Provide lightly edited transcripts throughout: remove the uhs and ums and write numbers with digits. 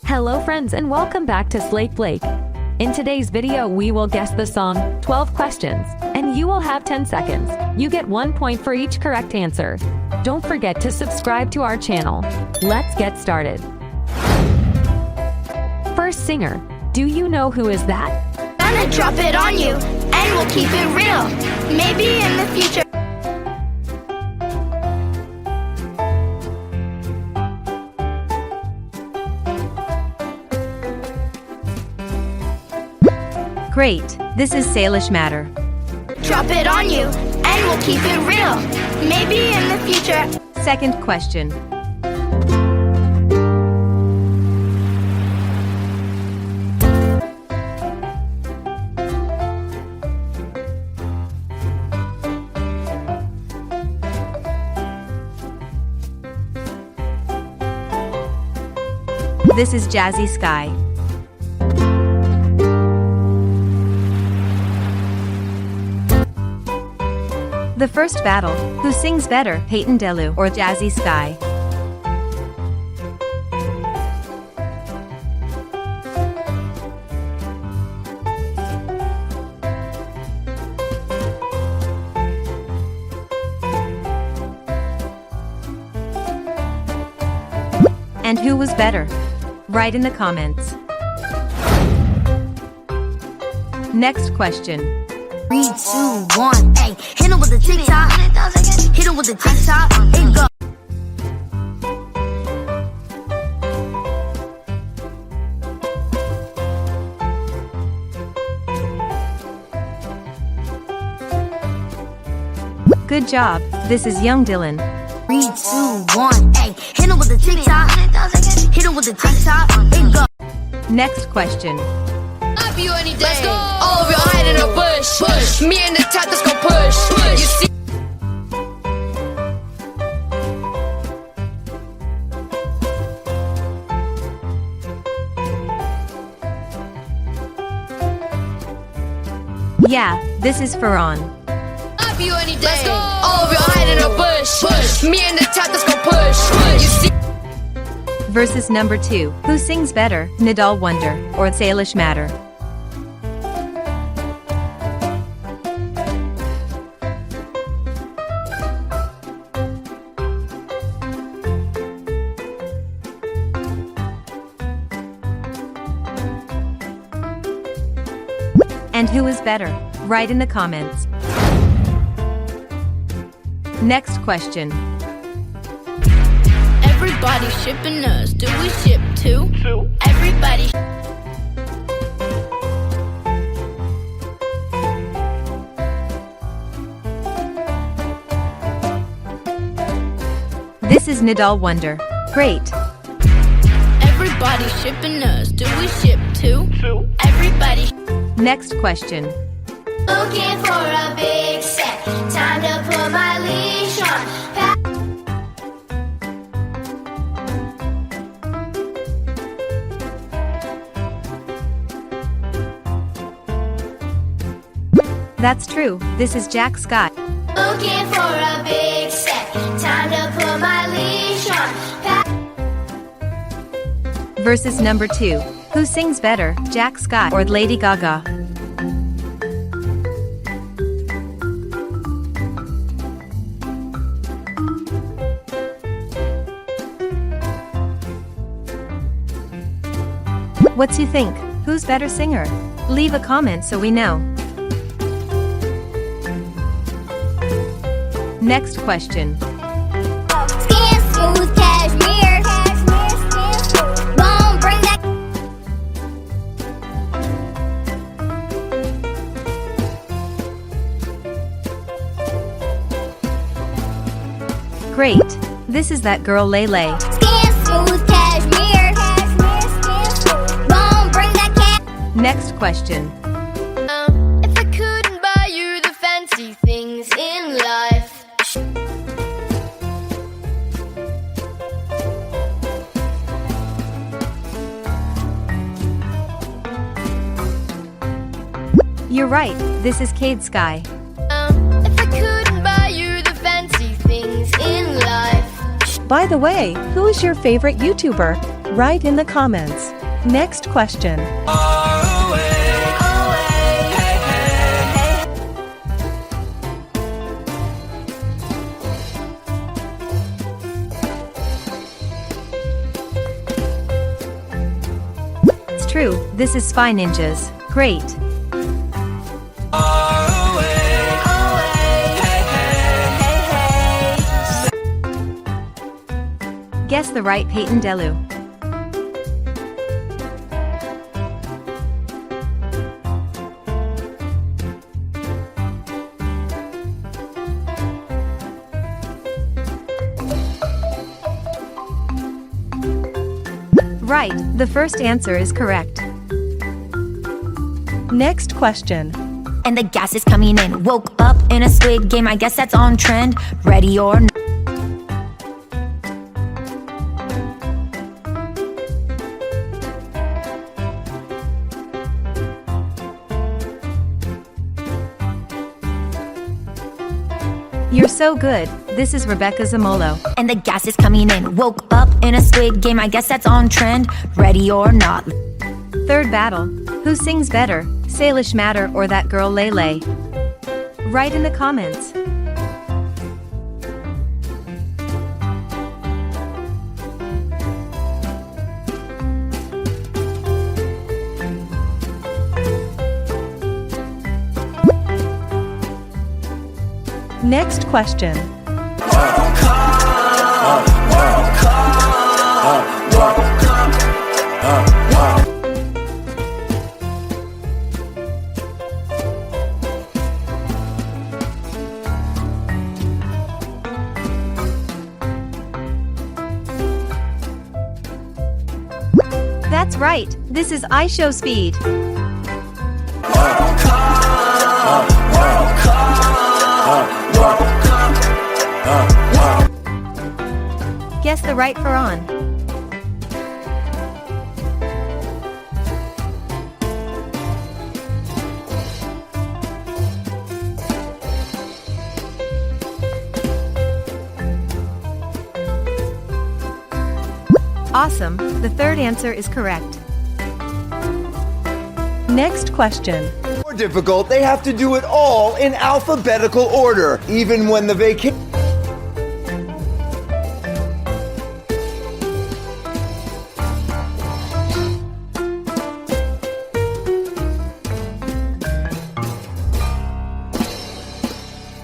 Hello friends and welcome back to Slate Blake. In today's video we will guess the song 12 questions and you will have 10 seconds. You get 1 point for each correct answer. Don't forget to subscribe to our channel. Let's get started. First singer, do you know who is that? Gonna drop it on you and we'll keep it real. Maybe in the future. Great, this is Salish matter. Drop it on you and we'll keep it real. Maybe in the future. Second question. This is Jazzy Skye. The first battle, who sings better, Peyton Delu or Jazzy Skye? And who was better? Write in the comments. Next question. 3, 2, 1, hey, hit him with the TikTok. Hit him with the TikTok. It go. Good job, this is young Dylan. 3, 2, 1, hey, hit him with the TikTok. Hit him with the TikTok. It go. Next question. Love you any day. Let's go. All of you hide in a bush. Push. Me and the top, let's go push. You see. Yeah, this is Ferran. Love you any day. Let's go. All of you hide in a bush. Push. Me and the top, let's go push. You see. Versus number 2, who sings better, Nadal Wonder or Salish matter? And who is better? Write in the comments. Next question. Everybody shipping us. Do we ship too? Everybody. This is Nadal Wonder. Great. Everybody shipping us. Do we ship too? Everybody. Next question. Looking for a big set. Time to put my leash on. That's true, this is Jazzy Skye. Looking for a big set. Time to put my leash on. Versus number 2, who sings better, Jazzy Skye or Lady Gaga? What you think? Who's better singer? Leave a comment so we know. Next question. Skin smooth cashmere. Won't bring that. Great. This is that girl LayLay. Skin smooth cashmere. Won't bring that cat. Next question. If I couldn't buy you the fancy things in life. You're right, this is Jazzy Skye. If I couldn't buy you the fancy things in life. By the way, who is your favorite YouTuber? Write in the comments. Next question. It's true, this is Spy Ninjas. Great. Guess the right Peyton Delu. Right, the first answer is correct. Next question. And the gas is coming in. Woke up in a Squid Game, I guess that's on trend. Ready or not. You're so good, this is Rebecca Zamolo. And the gas is coming in. Woke up in a Squid Game, I guess that's on trend. Ready or not. Third battle. Who sings better, Salish Matter or that girl LayLay? Write in the comments. Next question. That's right, this is iShow Speed. Guess the right Ferran. Awesome, the third answer is correct. Next question. More difficult, they have to do it all in alphabetical order, even when the vacation.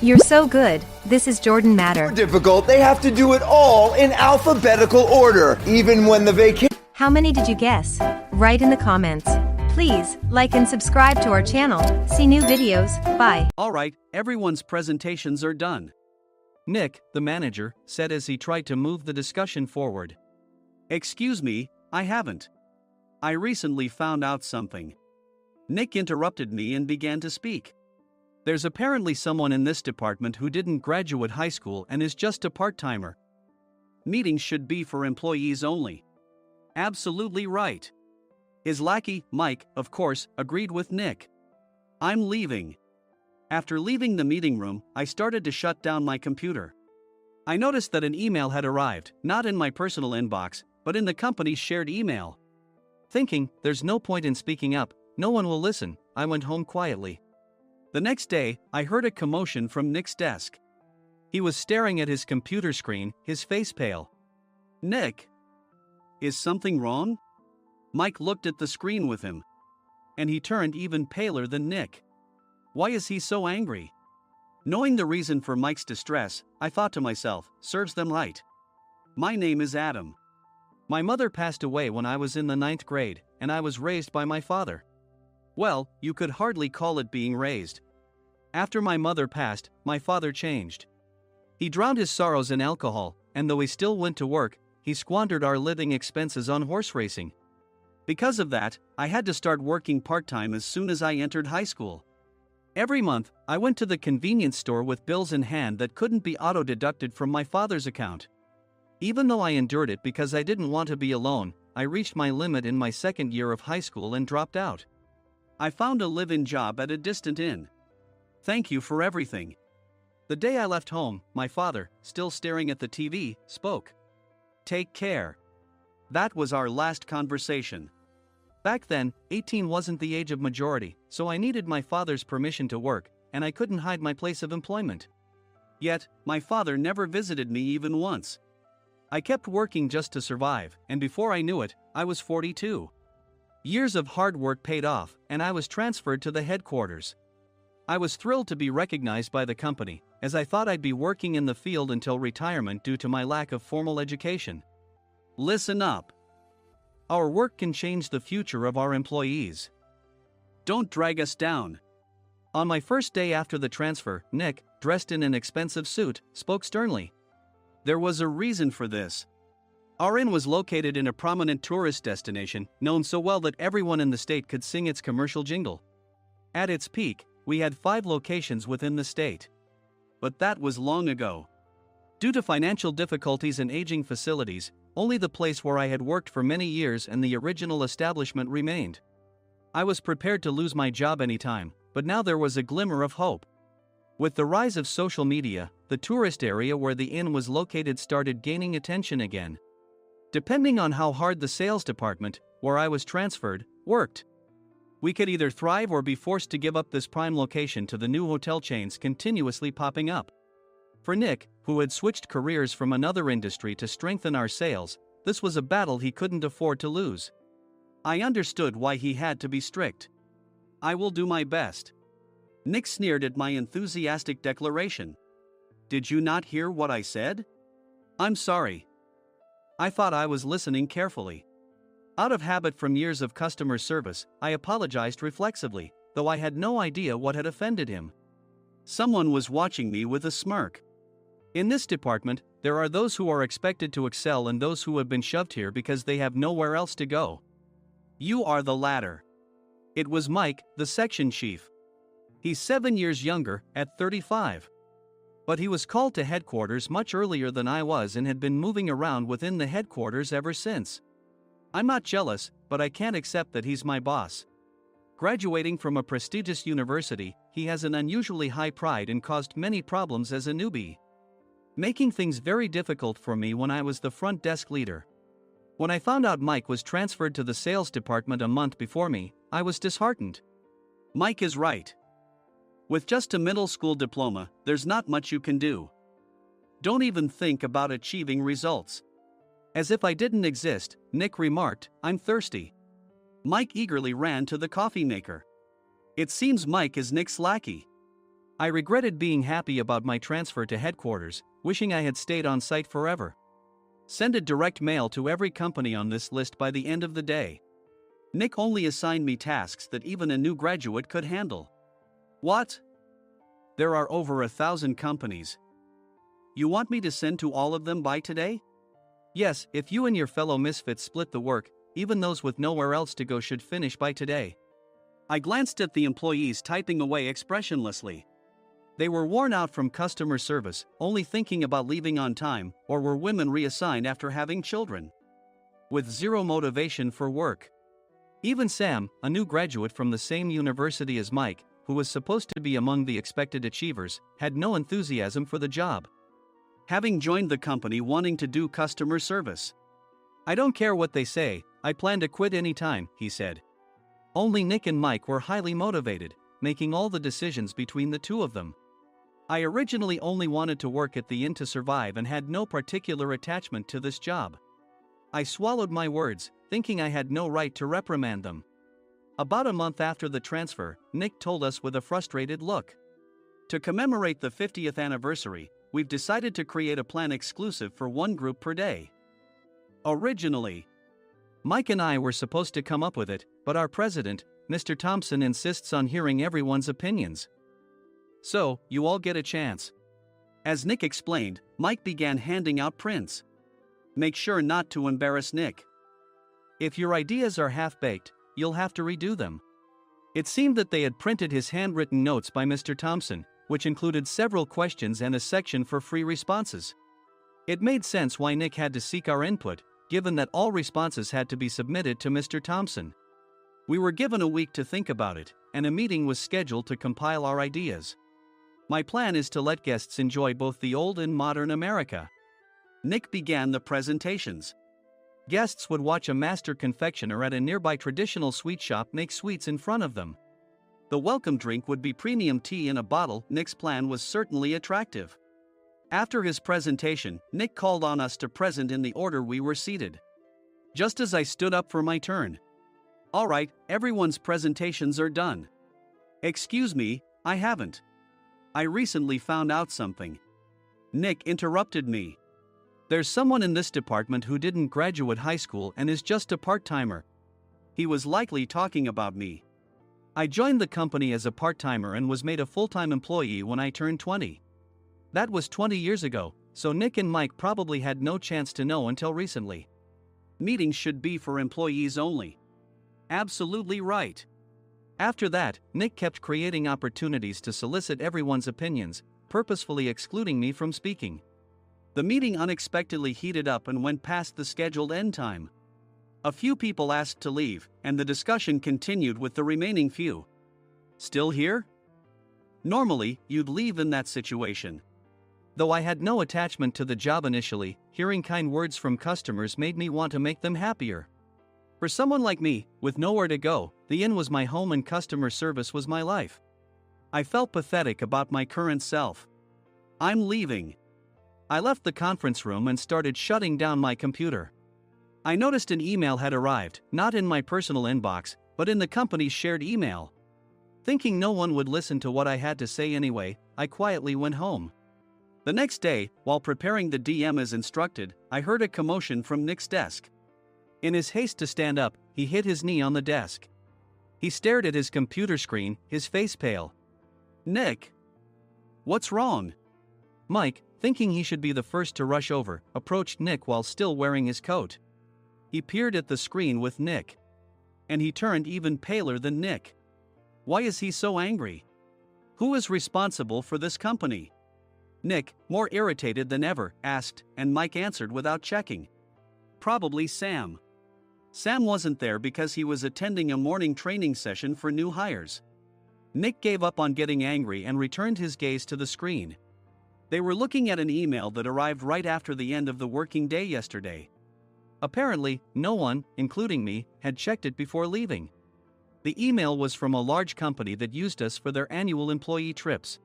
You're so good, this is Jordan Matter. More difficult, they have to do it all in alphabetical order, even when the vacation. How many did you guess? Write in the comments. Please, like and subscribe to our channel. See new videos. Bye. Alright, everyone's presentations are done. Nick, the manager, said as he tried to move the discussion forward. Excuse me, I haven't. I recently found out something. Nick interrupted me and began to speak. There's apparently someone in this department who didn't graduate high school and is just a part-timer. Meetings should be for employees only. Absolutely right. His lackey, Mike, of course, agreed with Nick. I'm leaving. After leaving the meeting room, I started to shut down my computer. I noticed that an email had arrived, not in my personal inbox, but in the company's shared email. Thinking, there's no point in speaking up, no one will listen, I went home quietly. The next day, I heard a commotion from Nick's desk. He was staring at his computer screen, his face pale. Nick? Is something wrong? Mike looked at the screen with him. And he turned even paler than Nick. Why is he so angry? Knowing the reason for Mike's distress, I thought to myself, serves them right. My name is Adam. My mother passed away when I was in the 9th grade, and I was raised by my father. Well, you could hardly call it being raised. After my mother passed, my father changed. He drowned his sorrows in alcohol, and though he still went to work, he squandered our living expenses on horse racing. Because of that, I had to start working part-time as soon as I entered high school. Every month, I went to the convenience store with bills in hand that couldn't be auto-deducted from my father's account. Even though I endured it because I didn't want to be alone, I reached my limit in my second year of high school and dropped out. I found a live-in job at a distant inn. Thank you for everything. The day I left home, my father, still staring at the TV, spoke. Take care. That was our last conversation. Back then, 18 wasn't the age of majority, so I needed my father's permission to work, and I couldn't hide my place of employment. Yet, my father never visited me even once. I kept working just to survive, and before I knew it, I was 42. Years of hard work paid off, and I was transferred to the headquarters. I was thrilled to be recognized by the company, as I thought I'd be working in the field until retirement due to my lack of formal education. Listen up. Our work can change the future of our employees. Don't drag us down. On my first day after the transfer, Nick, dressed in an expensive suit, spoke sternly. There was a reason for this. Our inn was located in a prominent tourist destination, known so well that everyone in the state could sing its commercial jingle. At its peak, we had 5 locations within the state. But that was long ago. Due to financial difficulties and aging facilities, only the place where I had worked for many years and the original establishment remained. I was prepared to lose my job anytime, but now there was a glimmer of hope. With the rise of social media, the tourist area where the inn was located started gaining attention again. Depending on how hard the sales department, where I was transferred, worked, we could either thrive or be forced to give up this prime location to the new hotel chains continuously popping up. For Nick, who had switched careers from another industry to strengthen our sales, this was a battle he couldn't afford to lose. I understood why he had to be strict. I will do my best. Nick sneered at my enthusiastic declaration. Did you not hear what I said? I'm sorry. I thought I was listening carefully. Out of habit from years of customer service, I apologized reflexively, though I had no idea what had offended him. Someone was watching me with a smirk. In this department, there are those who are expected to excel and those who have been shoved here because they have nowhere else to go. You are the latter. It was Mike, the section chief. He's 7 years younger, at 35. But he was called to headquarters much earlier than I was and had been moving around within the headquarters ever since. I'm not jealous, but I can't accept that he's my boss. Graduating from a prestigious university, he has an unusually high pride and caused many problems as a newbie, making things very difficult for me when I was the front desk leader. When I found out Mike was transferred to the sales department a month before me, I was disheartened. Mike is right. With just a middle school diploma, there's not much you can do. Don't even think about achieving results. As if I didn't exist, Nick remarked, I'm thirsty. Mike eagerly ran to the coffee maker. It seems Mike is Nick's lackey. I regretted being happy about my transfer to headquarters, wishing I had stayed on site forever. Send a direct mail to every company on this list by the end of the day. Nick only assigned me tasks that even a new graduate could handle. What? There are over 1,000 companies. You want me to send to all of them by today? Yes, if you and your fellow misfits split the work, even those with nowhere else to go should finish by today. I glanced at the employees typing away expressionlessly. They were worn out from customer service, only thinking about leaving on time, or were women reassigned after having children, with zero motivation for work. Even Sam, a new graduate from the same university as Mike, who was supposed to be among the expected achievers, had no enthusiasm for the job, having joined the company wanting to do customer service. I don't care what they say, I plan to quit anytime, he said. Only Nick and Mike were highly motivated, making all the decisions between the two of them. I originally only wanted to work at the inn to survive and had no particular attachment to this job. I swallowed my words, thinking I had no right to reprimand them. About a month after the transfer, Nick told us with a frustrated look. To commemorate the 50th anniversary, we've decided to create a plan exclusive for one group per day. Originally, Mike and I were supposed to come up with it, but our president, Mr. Thompson, insists on hearing everyone's opinions. So, you all get a chance. As Nick explained, Mike began handing out prints. Make sure not to embarrass Nick. If your ideas are half-baked, you'll have to redo them. It seemed that they had printed his handwritten notes by Mr. Thompson, which included several questions and a section for free responses. It made sense why Nick had to seek our input, given that all responses had to be submitted to Mr. Thompson. We were given a week to think about it, and a meeting was scheduled to compile our ideas. My plan is to let guests enjoy both the old and modern America. Nick began the presentations. Guests would watch a master confectioner at a nearby traditional sweet shop make sweets in front of them. The welcome drink would be premium tea in a bottle. Nick's plan was certainly attractive. After his presentation, Nick called on us to present in the order we were seated. Just as I stood up for my turn. Alright, everyone's presentations are done. Excuse me, I haven't. I recently found out something. Nick interrupted me. There's someone in this department who didn't graduate high school and is just a part-timer. He was likely talking about me. I joined the company as a part-timer and was made a full-time employee when I turned 20. That was 20 years ago, so Nick and Mike probably had no chance to know until recently. Meetings should be for employees only. Absolutely right. After that, Nick kept creating opportunities to solicit everyone's opinions, purposefully excluding me from speaking. The meeting unexpectedly heated up and went past the scheduled end time. A few people asked to leave, and the discussion continued with the remaining few. Still here? Normally, you'd leave in that situation. Though I had no attachment to the job initially, hearing kind words from customers made me want to make them happier. For someone like me, with nowhere to go, the inn was my home and customer service was my life. I felt pathetic about my current self. I'm leaving. I left the conference room and started shutting down my computer. I noticed an email had arrived, not in my personal inbox, but in the company's shared email. Thinking no one would listen to what I had to say anyway, I quietly went home. The next day, while preparing the DM as instructed, I heard a commotion from Nick's desk. In his haste to stand up, he hit his knee on the desk. He stared at his computer screen, his face pale. Nick! What's wrong? Mike, thinking he should be the first to rush over, approached Nick while still wearing his coat. He peered at the screen with Nick. And he turned even paler than Nick. Why is he so angry? Who is responsible for this company? Nick, more irritated than ever, asked, and Mike answered without checking. Probably Sam. Sam wasn't there because he was attending a morning training session for new hires. Nick gave up on getting angry and returned his gaze to the screen. They were looking at an email that arrived right after the end of the working day yesterday. Apparently, no one, including me, had checked it before leaving. The email was from a large company that used us for their annual employee trips.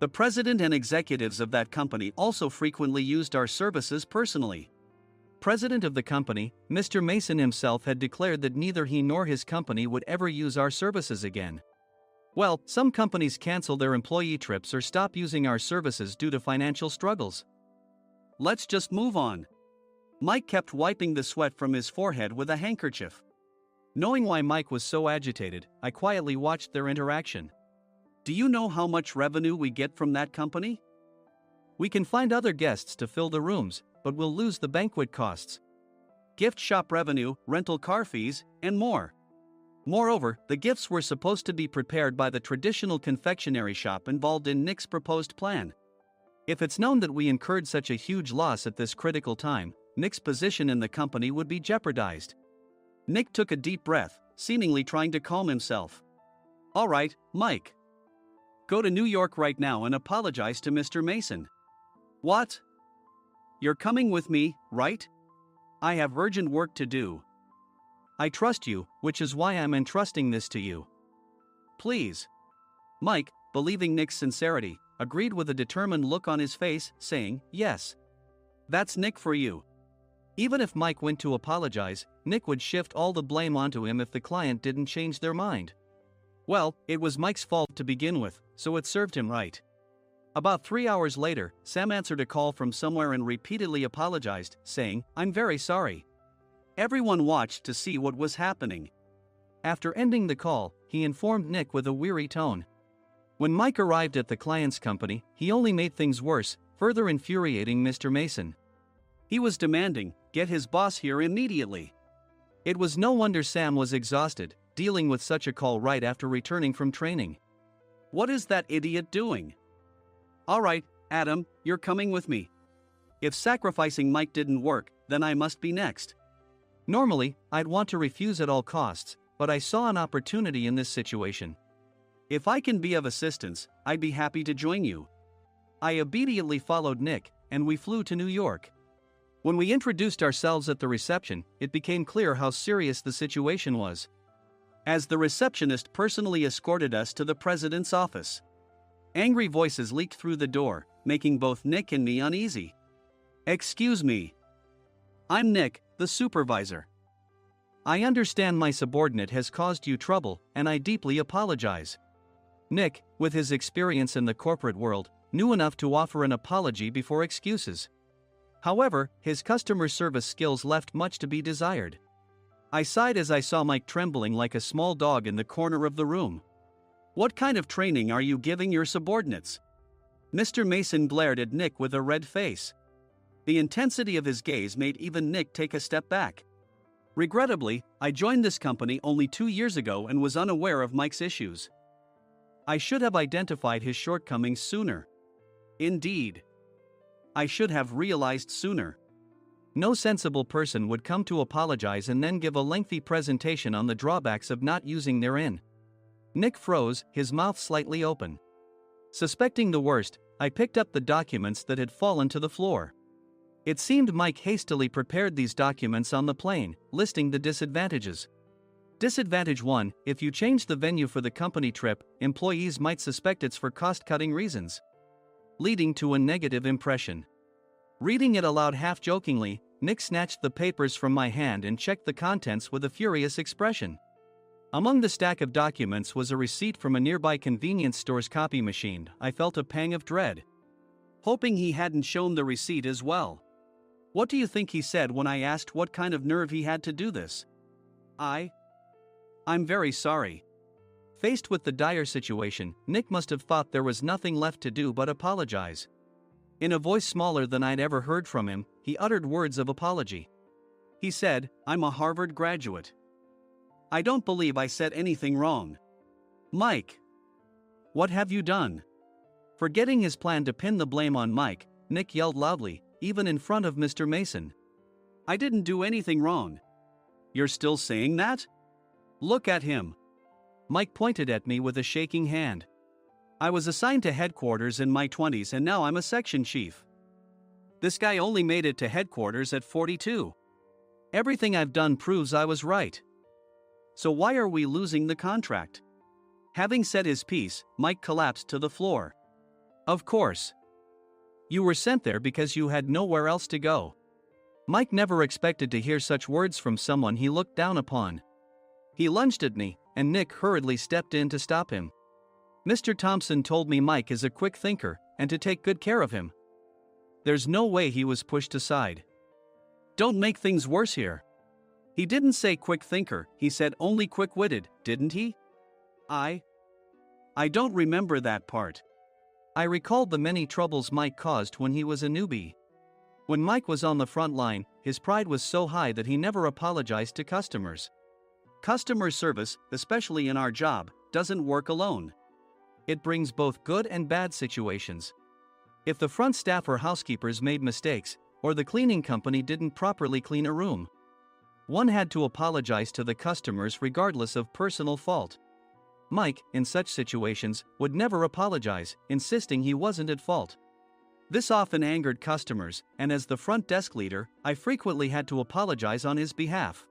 The president and executives of that company also frequently used our services personally. President of the company, Mr. Mason himself had declared that neither he nor his company would ever use our services again. Well, some companies cancel their employee trips or stop using our services due to financial struggles. Let's just move on. Mike kept wiping the sweat from his forehead with a handkerchief. Knowing why Mike was so agitated, I quietly watched their interaction. Do you know how much revenue we get from that company? We can find other guests to fill the rooms, but we'll lose the banquet costs, gift shop revenue, rental car fees, and more. Moreover, the gifts were supposed to be prepared by the traditional confectionery shop involved in Nick's proposed plan. If it's known that we incurred such a huge loss at this critical time, Nick's position in the company would be jeopardized. Nick took a deep breath, seemingly trying to calm himself. All right, Mike. Go to New York right now and apologize to Mr. Mason. What? You're coming with me, right? I have urgent work to do. I trust you, which is why I'm entrusting this to you. Please. Mike, believing Nick's sincerity, agreed with a determined look on his face, saying, yes. That's Nick for you. Even if Mike went to apologize, Nick would shift all the blame onto him if the client didn't change their mind. Well, it was Mike's fault to begin with, so it served him right. About 3 hours later, Sam answered a call from somewhere and repeatedly apologized, saying, I'm very sorry. Everyone watched to see what was happening. After ending the call, he informed Nick with a weary tone. When Mike arrived at the client's company, he only made things worse, further infuriating Mr. Mason. He was demanding, get his boss here immediately. It was no wonder Sam was exhausted, dealing with such a call right after returning from training. What is that idiot doing? Alright, Adam, you're coming with me. If sacrificing Mike didn't work, then I must be next. Normally, I'd want to refuse at all costs, but I saw an opportunity in this situation. If I can be of assistance, I'd be happy to join you. I obediently followed Nick, and we flew to New York. When we introduced ourselves at the reception, it became clear how serious the situation was, as the receptionist personally escorted us to the president's office. Angry voices leaked through the door, making both Nick and me uneasy. "Excuse me. I'm Nick, the supervisor. I understand my subordinate has caused you trouble, and I deeply apologize." Nick, with his experience in the corporate world, knew enough to offer an apology before excuses. However, his customer service skills left much to be desired. I sighed as I saw Mike trembling like a small dog in the corner of the room. "What kind of training are you giving your subordinates?" Mr. Mason glared at Nick with a red face. The intensity of his gaze made even Nick take a step back. Regrettably, I joined this company only 2 years ago and was unaware of Mike's issues. I should have identified his shortcomings sooner. Indeed, I should have realized sooner. No sensible person would come to apologize and then give a lengthy presentation on the drawbacks of not using their in. Nick froze, his mouth slightly open. Suspecting the worst, I picked up the documents that had fallen to the floor. It seemed Mike hastily prepared these documents on the plane, listing the disadvantages. Disadvantage 1: if you change the venue for the company trip, employees might suspect it's for cost-cutting reasons, leading to a negative impression. Reading it aloud half-jokingly, Nick snatched the papers from my hand and checked the contents with a furious expression. Among the stack of documents was a receipt from a nearby convenience store's copy machine. I felt a pang of dread, hoping he hadn't shown the receipt as well. What do you think he said when I asked what kind of nerve he had to do this? I'm very sorry. Faced with the dire situation, Nick must have thought there was nothing left to do but apologize. In a voice smaller than I'd ever heard from him, he uttered words of apology. He said, "I'm a Harvard graduate. I don't believe I said anything wrong." "Mike, what have you done?" Forgetting his plan to pin the blame on Mike, Nick yelled loudly, even in front of Mr. Mason. "I didn't do anything wrong." "You're still saying that? Look at him." Mike pointed at me with a shaking hand. "I was assigned to headquarters in my 20s and now I'm a section chief. This guy only made it to headquarters at 42. Everything I've done proves I was right. So why are we losing the contract?" Having said his piece, Mike collapsed to the floor. "Of course. You were sent there because you had nowhere else to go." Mike never expected to hear such words from someone he looked down upon. He lunged at me, and Nick hurriedly stepped in to stop him. "Mr. Thompson told me Mike is a quick thinker, and to take good care of him." There's no way he was pushed aside. "Don't make things worse here. He didn't say quick thinker, he said only quick-witted, didn't he?" I don't remember that part. I recalled the many troubles Mike caused when he was a newbie. When Mike was on the front line, his pride was so high that he never apologized to customers. Customer service, especially in our job, doesn't work alone. It brings both good and bad situations. If the front staff or housekeepers made mistakes, or the cleaning company didn't properly clean a room, one had to apologize to the customers regardless of personal fault. Mike, in such situations, would never apologize, insisting he wasn't at fault. This often angered customers, and as the front desk leader, I frequently had to apologize on his behalf.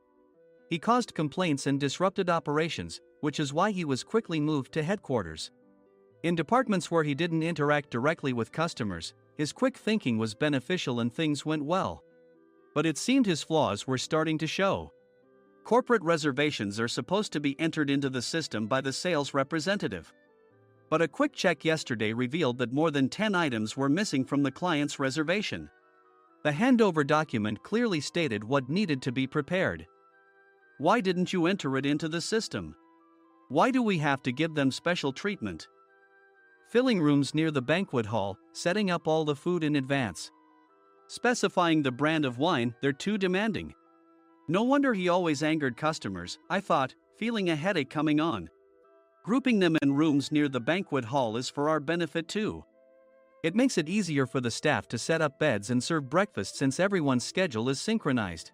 He caused complaints and disrupted operations, which is why he was quickly moved to headquarters. In departments where he didn't interact directly with customers, his quick thinking was beneficial and things went well. But it seemed his flaws were starting to show. Corporate reservations are supposed to be entered into the system by the sales representative. But a quick check yesterday revealed that more than 10 items were missing from the client's reservation. The handover document clearly stated what needed to be prepared. Why didn't you enter it into the system? Why do we have to give them special treatment? Filling rooms near the banquet hall, setting up all the food in advance. Specifying the brand of wine, they're too demanding. No wonder he always angered customers, I thought, feeling a headache coming on. Grouping them in rooms near the banquet hall is for our benefit too. It makes it easier for the staff to set up beds and serve breakfast since everyone's schedule is synchronized.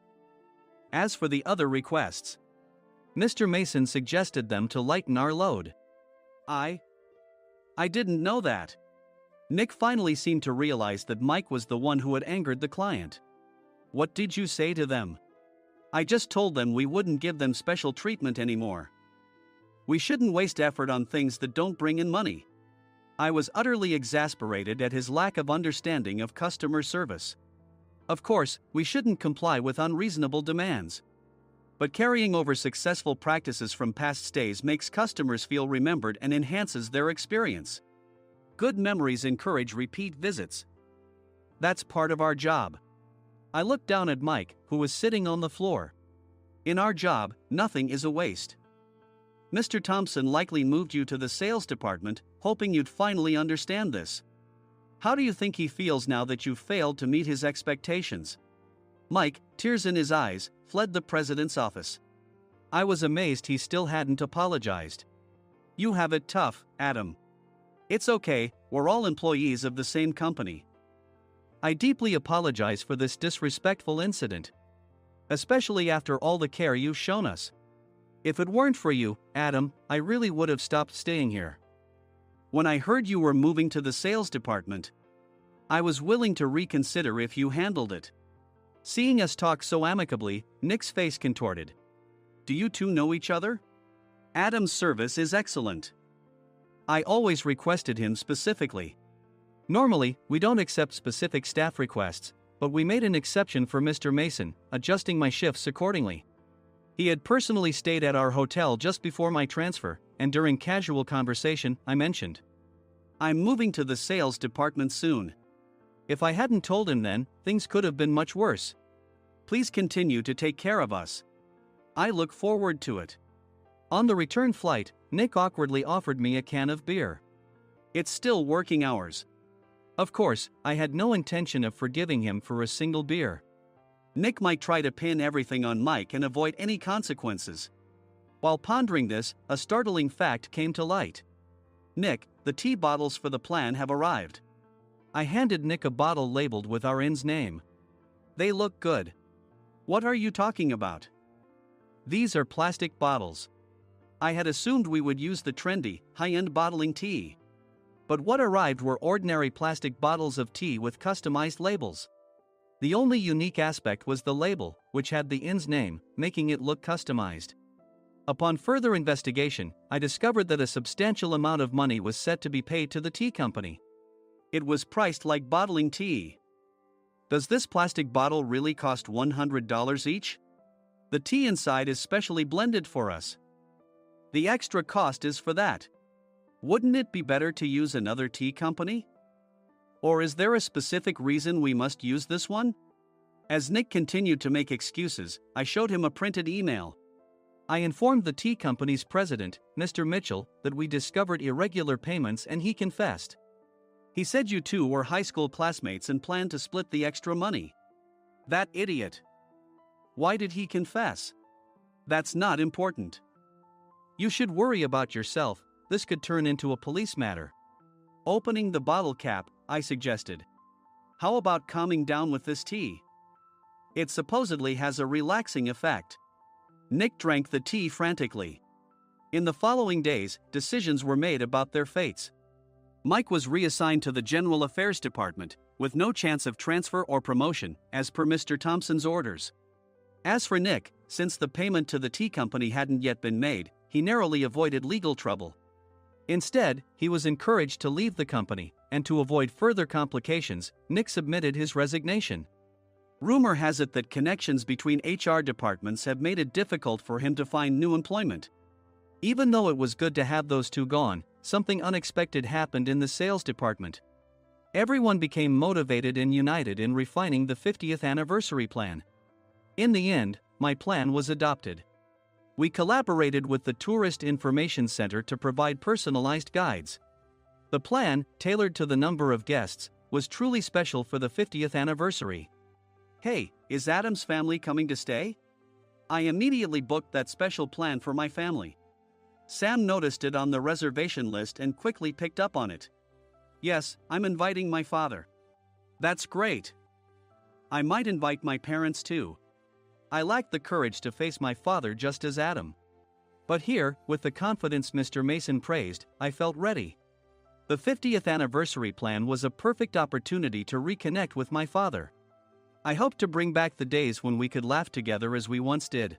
As for the other requests, Mr. Mason suggested them to lighten our load. I didn't know that. Nick finally seemed to realize that Mike was the one who had angered the client. What did you say to them? I just told them we wouldn't give them special treatment anymore. We shouldn't waste effort on things that don't bring in money. I was utterly exasperated at his lack of understanding of customer service. Of course, we shouldn't comply with unreasonable demands. But carrying over successful practices from past stays makes customers feel remembered and enhances their experience. Good memories encourage repeat visits. That's part of our job. I looked down at Mike, who was sitting on the floor. In our job, nothing is a waste. Mr. Thompson likely moved you to the sales department, hoping you'd finally understand this. How do you think he feels now that you've failed to meet his expectations? Mike, tears in his eyes, fled the president's office. I was amazed he still hadn't apologized. You have it tough, Adam. It's okay, we're all employees of the same company. I deeply apologize for this disrespectful incident. Especially after all the care you've shown us. If it weren't for you, Adam, I really would have stopped staying here. When I heard you were moving to the sales department, I was willing to reconsider if you handled it. Seeing us talk so amicably, Nick's face contorted. Do you two know each other? Adam's service is excellent. I always requested him specifically. Normally, we don't accept specific staff requests, but we made an exception for Mr. Mason, adjusting my shifts accordingly. He had personally stayed at our hotel just before my transfer, and during casual conversation, I mentioned, I'm moving to the sales department soon. If I hadn't told him then, things could have been much worse. Please continue to take care of us. I look forward to it. On the return flight, Nick awkwardly offered me a can of beer. It's still working hours. Of course, I had no intention of forgiving him for a single beer. Nick might try to pin everything on Mike and avoid any consequences. While pondering this, a startling fact came to light. Nick, the tea bottles for the plan have arrived. I handed Nick a bottle labeled with our inn's name. They look good. What are you talking about? These are plastic bottles. I had assumed we would use the trendy, high-end bottling tea. But what arrived were ordinary plastic bottles of tea with customized labels. The only unique aspect was the label, which had the inn's name, making it look customized. Upon further investigation, I discovered that a substantial amount of money was set to be paid to the tea company. It was priced like bottling tea. Does this plastic bottle really cost $100 each? The tea inside is specially blended for us. The extra cost is for that. Wouldn't it be better to use another tea company? Or is there a specific reason we must use this one? As Nick continued to make excuses, I showed him a printed email. I informed the tea company's president, Mr. Mitchell, that we discovered irregular payments and he confessed. He said you two were high school classmates and planned to split the extra money. That idiot. Why did he confess? That's not important. You should worry about yourself, this could turn into a police matter. Opening the bottle cap, I suggested. How about calming down with this tea? It supposedly has a relaxing effect. Nick drank the tea frantically. In the following days, decisions were made about their fates. Mike was reassigned to the General Affairs Department, with no chance of transfer or promotion, as per Mr. Thompson's orders. As for Nick, since the payment to the tea company hadn't yet been made, he narrowly avoided legal trouble. Instead, he was encouraged to leave the company, and to avoid further complications, Nick submitted his resignation. Rumor has it that connections between HR departments have made it difficult for him to find new employment. Even though it was good to have those two gone, something unexpected happened in the sales department. Everyone became motivated and united in refining the 50th anniversary plan. In the end, my plan was adopted. We collaborated with the Tourist Information Center to provide personalized guides. The plan, tailored to the number of guests, was truly special for the 50th anniversary. Hey, is Adam's family coming to stay? I immediately booked that special plan for my family. Sam noticed it on the reservation list and quickly picked up on it. Yes, I'm inviting my father. That's great. I might invite my parents too. I lacked the courage to face my father just as Adam. But here, with the confidence Mr. Mason praised, I felt ready. The 50th anniversary plan was a perfect opportunity to reconnect with my father. I hope to bring back the days when we could laugh together as we once did.